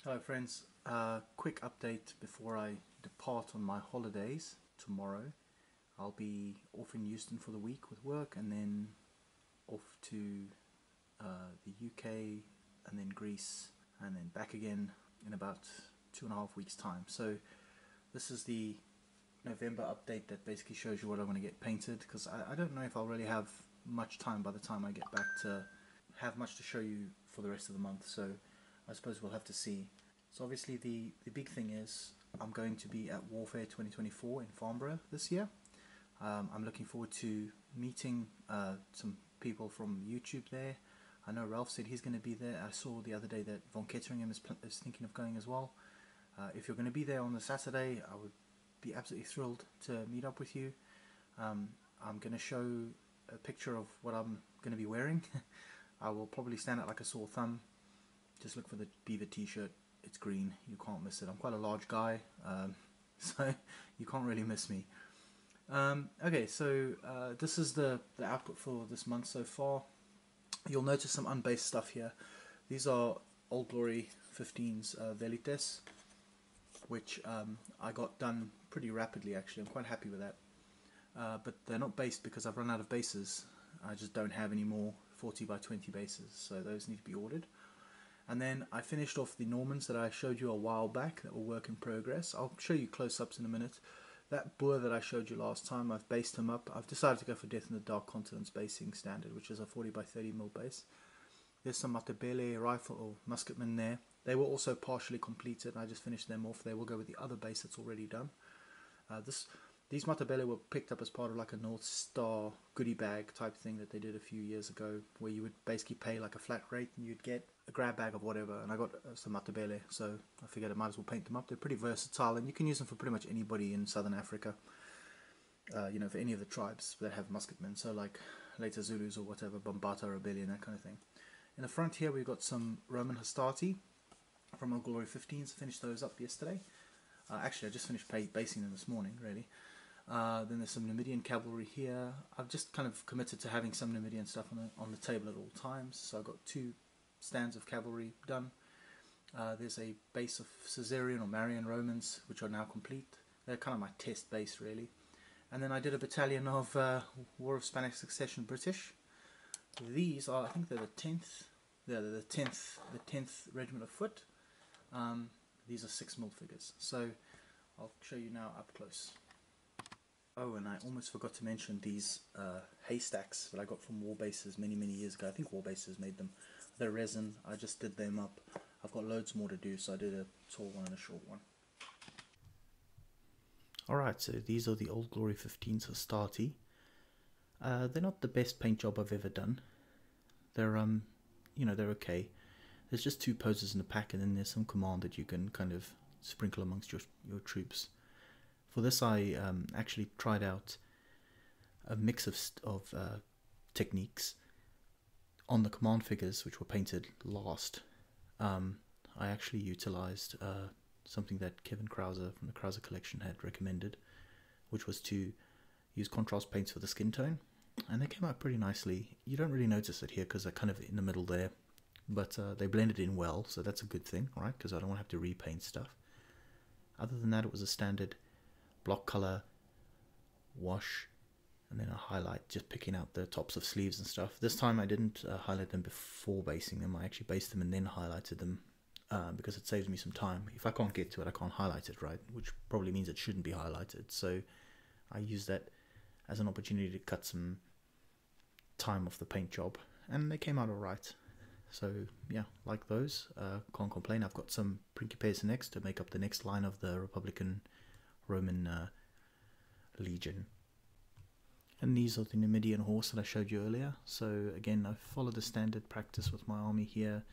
Hello friends, quick update before I depart on my holidays tomorrow. I'll be off in Houston for the week with work and then off to the UK and then Greece and then back again in about 2.5 weeks time. So this is the November update that basically shows you what I'm going to get painted, because I don't know if I'll really have much time by the time I get back to have much to show you for the rest of the month, so I suppose we'll have to see. So obviously the big thing is I'm going to be at Warfare 2024 in Farnborough this year. I'm looking forward to meeting some people from YouTube there. I know Ralph said he's going to be there. I saw the other day that Von Ketteringham is thinking of going as well. If you're going to be there on the Saturday, I would be absolutely thrilled to meet up with you. I'm going to show a picture of what I'm going to be wearing. I will probably stand out like a sore thumb. Just look for the Beaver t-shirt. It's green, you can't miss it. I'm quite a large guy, so you can't really miss me. Okay, so this is the output for this month so far. You'll notice some unbased stuff here. These are Old Glory 15's Velites, which I got done pretty rapidly actually. I'm quite happy with that. But they're not based because I've run out of bases. I just don't have any more 40 by 20 bases, so those need to be ordered. And then I finished off the Normans that I showed you a while back that were work in progress. I'll show you close-ups in a minute. That Boer that I showed you last time, I've based him up. I've decided to go for Death in the Dark Continents basing standard, which is a 40 by 30mm base. There's some Matabele rifle or musketmen there. They were also partially completed. I just finished them off. They will go with the other base that's already done. These Matabele were picked up as part of like a North Star goodie bag type thing that they did a few years ago, where you would basically pay like a flat rate and you'd get a grab bag of whatever, and I got some Matabele, so I figured I might as well paint them up. They're pretty versatile and you can use them for pretty much anybody in Southern Africa, you know, for any of the tribes that have musketmen, so like later Zulus or whatever, Bambata Rebellion, that kind of thing. In the front here we've got some Roman Hastati from Old Glory 15s. I finished those up yesterday. Actually I just finished basing them this morning really. Then there's some Numidian cavalry here. I've just kind of committed to having some Numidian stuff on the table at all times, so I've got 2 stands of cavalry done. There's a base of Caesarian or Marian Romans which are now complete. They're kind of my test base really. And then I did a battalion of War of Spanish Succession British. These are, I think they're the 10th. They're the 10th Regiment of Foot. These are 6mm figures. So I'll show you now up close. Oh, and I almost forgot to mention these Haystacks that I got from Warbases many years ago. I think Warbases made them. They're resin. I just did them up. I've got loads more to do, so I did a tall one and a short one. Alright, so these are the Old Glory 15s Hastati. They're not the best paint job I've ever done. They're you know, they're okay. There's just 2 poses in the pack, and then there's some command that you can kind of sprinkle amongst your troops. For this I actually tried out a mix of techniques on the command figures, which were painted last. I actually utilized something that Kevin Krauser from the Krauser collection had recommended, which was to use contrast paints for the skin tone, and they came out pretty nicely. You don't really notice it here because they're kind of in the middle there, but they blended in well, so that's a good thing, right? Because I don't want to have to repaint stuff. Other than that, it was a standard block color, wash, and then a highlight, just picking out the tops of sleeves and stuff. This time I didn't highlight them before basing them. I actually based them and then highlighted them because it saves me some time. If I can't get to it, I can't highlight it, right? Which probably means it shouldn't be highlighted. So I used that as an opportunity to cut some time off the paint job, and they came out alright. So yeah, like those, can't complain. I've got some Principes next to make up the next line of the Republican Roman Legion. And these are the Numidian horse that I showed you earlier. So again, I followed the standard practice with my army here.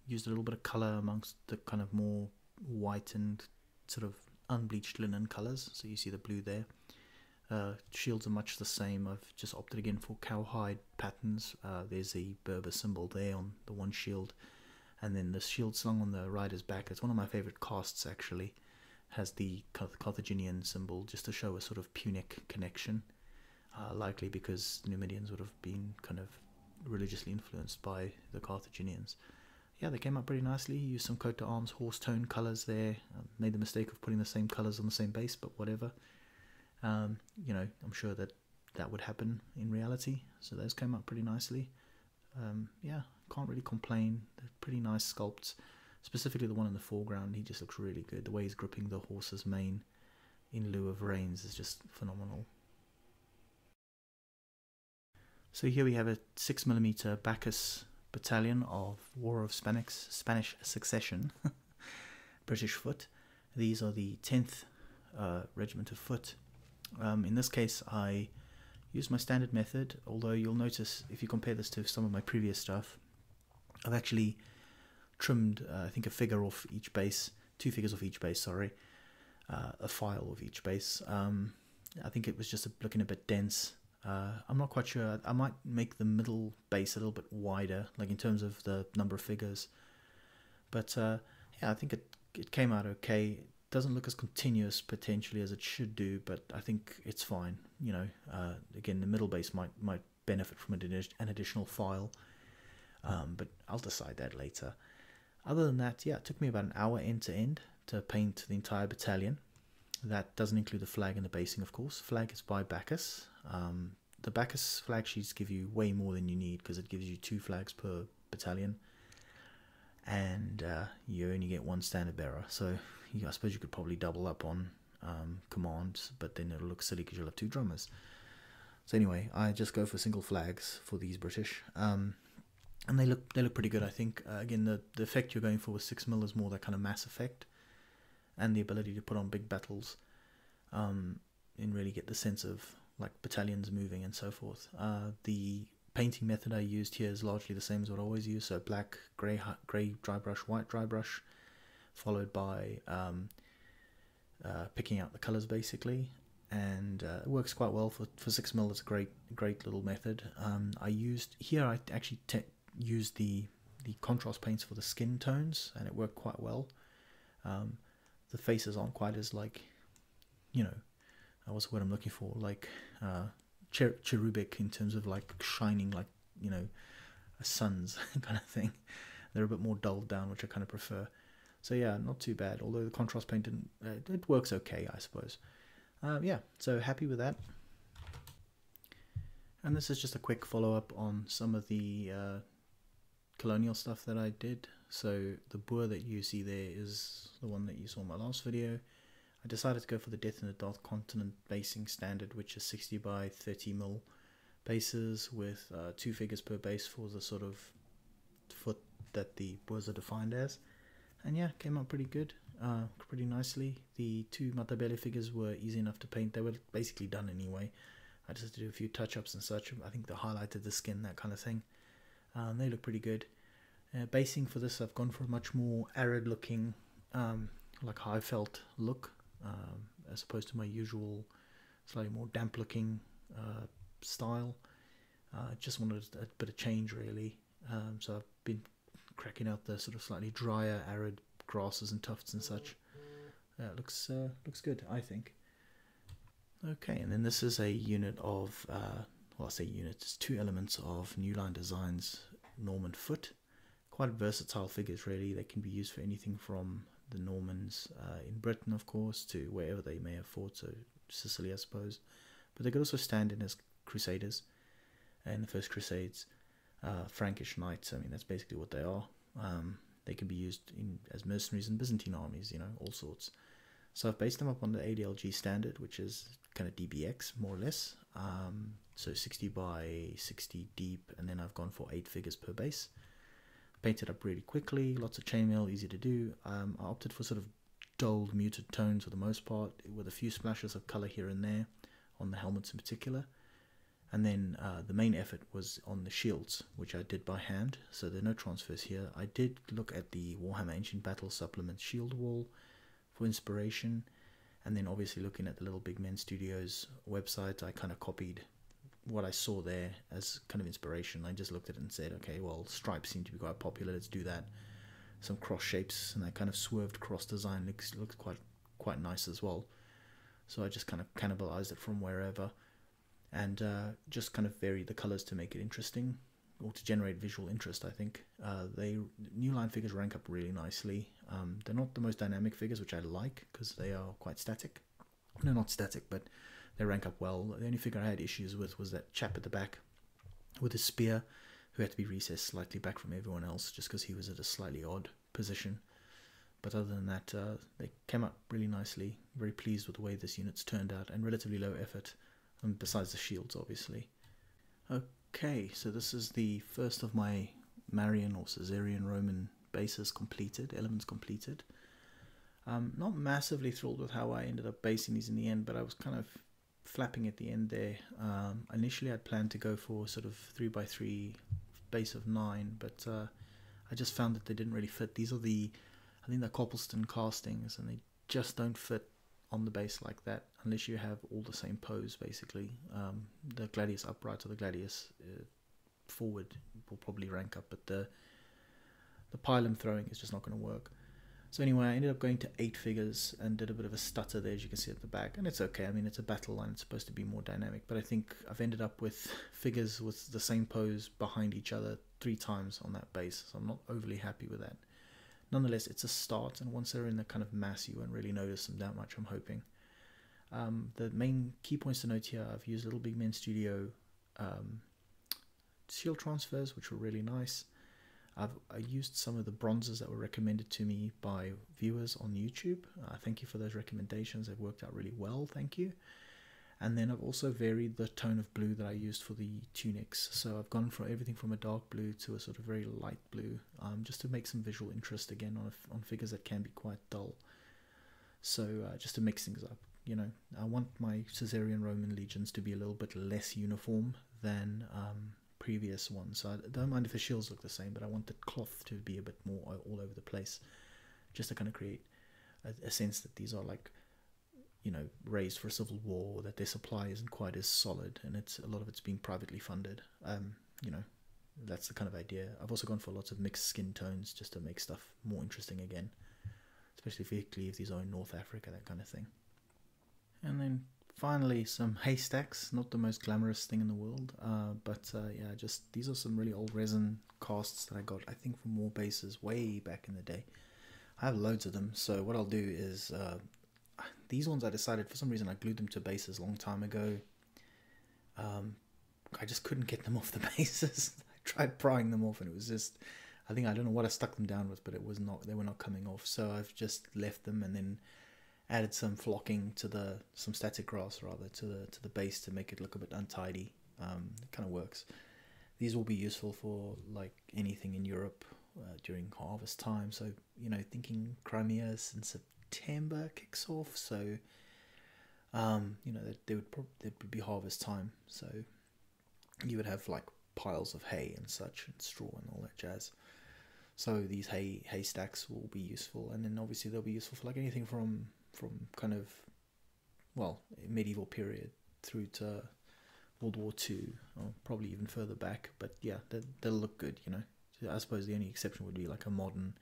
Used a little bit of colour amongst the kind of more white and sort of unbleached linen colours. So you see the blue there. Shields are much the same. I've just opted again for cowhide patterns. There's a Berber symbol there on the one shield. And then the shield slung on the rider's back. It's one of my favourite casts actually. Has the Carthaginian symbol just to show a sort of Punic connection. Likely because the Numidians would have been kind of religiously influenced by the Carthaginians. yeah, they came out pretty nicely. Used some coat to arms horse tone colours there. Made the mistake of putting the same colours on the same base, but whatever. You know, I'm sure that would happen in reality. So those came out pretty nicely. Yeah, can't really complain. They're pretty nice sculpts. Specifically the one in the foreground, he just looks really good. The way he's gripping the horse's mane in lieu of reins is just phenomenal. So here we have a 6mm Baccus battalion of War of Spanish Succession, British foot. These are the 10th Regiment of Foot. In this case, I used my standard method, although you'll notice if you compare this to some of my previous stuff, I've actually trimmed, I think, a figure off each base, 2 figures off each base, sorry, a file of each base. I think it was just looking a bit dense. I'm not quite sure. I might make the middle base a little bit wider, like in terms of the number of figures. But yeah, I think it came out okay. It doesn't look as continuous potentially as it should do, but I think it's fine. You know, again, the middle base might benefit from an additional file, but I'll decide that later. Other than that, yeah, it took me about an hour end to end to paint the entire battalion. That doesn't include the flag and the basing, of course. Flag is by Baccus. The Baccus flag sheets give you way more than you need because it gives you 2 flags per battalion, and you only get 1 standard bearer. So I suppose you could probably double up on commands, but then it'll look silly because you'll have 2 drummers. So anyway, I just go for single flags for these British. And they look pretty good, I think. Again, the effect you're going for with 6mm is more that kind of mass effect, and the ability to put on big battles, and really get the sense of like battalions moving and so forth. The painting method I used here is largely the same as what I always use. So black, grey dry brush, white dry brush, followed by picking out the colours basically. And it works quite well for 6mm. It's a great little method. I actually used the contrast paints for the skin tones, and it worked quite well. The faces aren't quite as, like, you know, what's the word I'm looking for, like cherubic in terms of like shining, like, you know, a sun's kind of thing. They're a bit more dulled down, which I kind of prefer. So yeah, not too bad, although the contrast paint didn't, it works okay, I suppose. Yeah, so happy with that. And this is just a quick follow-up on some of the colonial stuff that I did. So the boer that you see there is the one that you saw in my last video. I decided to go for the Death in the Dark Continent basing standard, which is 60 by 30mm bases with 2 figures per base for the sort of foot that the boers are defined as. And yeah, came out pretty good, pretty nicely. The 2 Matabele figures were easy enough to paint. They were basically done anyway. I just had to do a few touch-ups and such. I think they highlighted the skin, that kind of thing. They look pretty good. Basing for this, I've gone for a much more arid looking, like high felt look, as opposed to my usual slightly more damp looking style. Just wanted a bit of change really. So I've been cracking out the sort of slightly drier, arid grasses and tufts and such. It looks good, I think. Okay, and then this is a unit of, well, I say unit, it's 2 elements of Newline Designs Norman foot. Quite versatile figures really. They can be used for anything from the Normans in Britain, of course, to wherever they may have fought, so Sicily, I suppose. But they could also stand in as crusaders in the First Crusades. Frankish knights, I mean, that's basically what they are. They can be used as mercenaries in Byzantine armies, you know, all sorts. So I've based them up on the ADLG standard, which is kind of DBX, more or less. So 60 by 60 deep, and then I've gone for 8 figures per base. Painted up really quickly, lots of chainmail, easy to do. I opted for sort of dulled, muted tones for the most part, with a few splashes of colour here and there, on the helmets in particular. And then the main effort was on the shields, which I did by hand, so there are no transfers here. I did look at the Warhammer Ancient Battle Supplement shield wall for inspiration, and then obviously looking at the Little Big Men Studios website, I kind of copied what I saw there as kind of inspiration. I just looked at it and said, okay, well, stripes seem to be quite popular, let's do that. Some cross shapes, and that kind of swerved cross design looks quite nice as well. So I just kind of cannibalized it from wherever, and just kind of varied the colors to make it interesting. or to generate visual interest, I think. Newline figures rank up really nicely. They're not the most dynamic figures, which I like, because they are quite static. No, not static, but they rank up well. The only figure I had issues with was that chap at the back with his spear, who had to be recessed slightly back from everyone else, just because he was at a slightly odd position. But other than that, they came out really nicely. Very pleased with the way this unit's turned out, and relatively low effort, besides the shields, obviously. Okay, so this is the first of my Marian or Caesarian Roman bases completed, elements completed. Not massively thrilled with how I ended up basing these in the end, but I was kind of flapping at the end there. Initially I'd planned to go for sort of 3x3 base of 9, but I just found that they didn't really fit. These are I think they're Coppleston castings, and they just don't fit on the base like that unless you have all the same pose, basically. The Gladius upright or the Gladius forward will probably rank up, but the pylon throwing is just not going to work. So anyway, I ended up going to 8 figures and did a bit of a stutter there, as you can see at the back, and it's okay. I mean, it's a battle line, it's supposed to be more dynamic, but I think I've ended up with figures with the same pose behind each other 3 times on that base, so I'm not overly happy with that. Nonetheless, it's a start, and once they're in the kind of mass, you won't really notice them that much, I'm hoping. The main key points to note here, I've used Little Big Men Studio shield transfers, which were really nice. I used some of the bronzes that were recommended to me by viewers on YouTube. Thank you for those recommendations. They've worked out really well, thank you. And then I've also varied the tone of blue that I used for the tunics. So I've gone for everything from a dark blue to a sort of very light blue, just to make some visual interest again on figures that can be quite dull. So just to mix things up, you know, I want my Caesarian Roman legions to be a little bit less uniform than previous ones. So I don't mind if the shields look the same, but I want the cloth to be a bit more all over the place, just to kind of create a sense that these are like, you know, raised for a civil war, that their supply isn't quite as solid, and a lot of it's being privately funded. You know, that's the kind of idea. I've also gone for lots of mixed skin tones just to make stuff more interesting again, especially if these are in North Africa, that kind of thing. And then finally some Haystacks, not the most glamorous thing in the world, but yeah, just these are some really old resin casts that I got, I think, from war bases way back in the day. I have loads of them, so what I'll do is these ones I decided, for some reason I glued them to bases a long time ago. I just couldn't get them off the bases. I tried prying them off and it was just, I don't know what I stuck them down with, but they were not coming off. So I've just left them and then added some flocking to some static grass rather to the base to make it look a bit untidy. It kind of works. These will be useful for like anything in Europe during harvest time. So, you know, thinking Crimea is in September kicks off, so you know, there would be harvest time, so you would have like piles of hay and such and straw and all that jazz. So these haystacks will be useful, and then obviously they'll be useful for like anything from kind of, well, medieval period through to World War II, or probably even further back. But yeah, they'll look good, you know. I suppose the only exception would be like a modern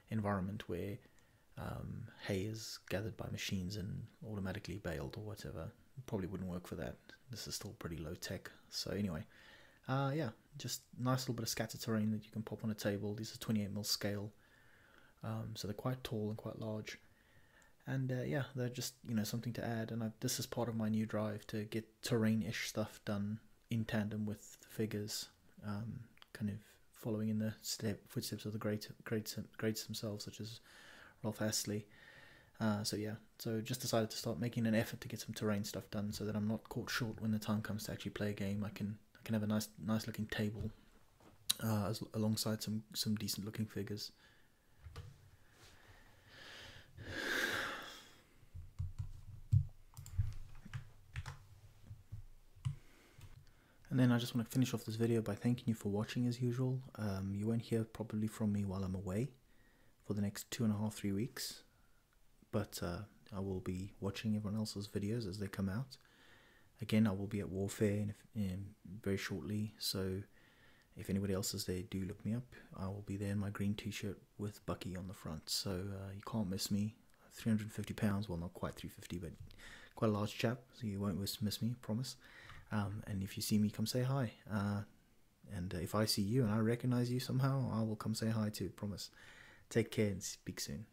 environment where hay is gathered by machines and automatically baled or whatever. Probably wouldn't work for that. This is still pretty low tech. So anyway, yeah, just nice little bit of scatter terrain that you can pop on a table. These are 28mm scale, so they're quite tall and quite large. And yeah, they're just, you know, something to add. And this is part of my new drive to get terrain-ish stuff done in tandem with the figures, kind of following in the footsteps of the greats themselves, such as Rolf Hastati. So yeah, so just decided to start making an effort to get some terrain stuff done, so that I'm not caught short when the time comes to actually play a game. I can have a nice looking table alongside some decent looking figures. And then I just want to finish off this video by thanking you for watching as usual. You won't hear probably from me while I'm away for the next 2.5-3 weeks, but I will be watching everyone else's videos as they come out. Again, I will be at Warfare very shortly, so if anybody else is there, do look me up. I will be there in my green t-shirt with Bucky on the front, so you can't miss me. 350 pounds, well, not quite 350, but quite a large chap, so you won't miss me, promise. And if you see me, come say hi. And if I see you and I recognize you somehow, I will come say hi too, promise. Take care and speak soon.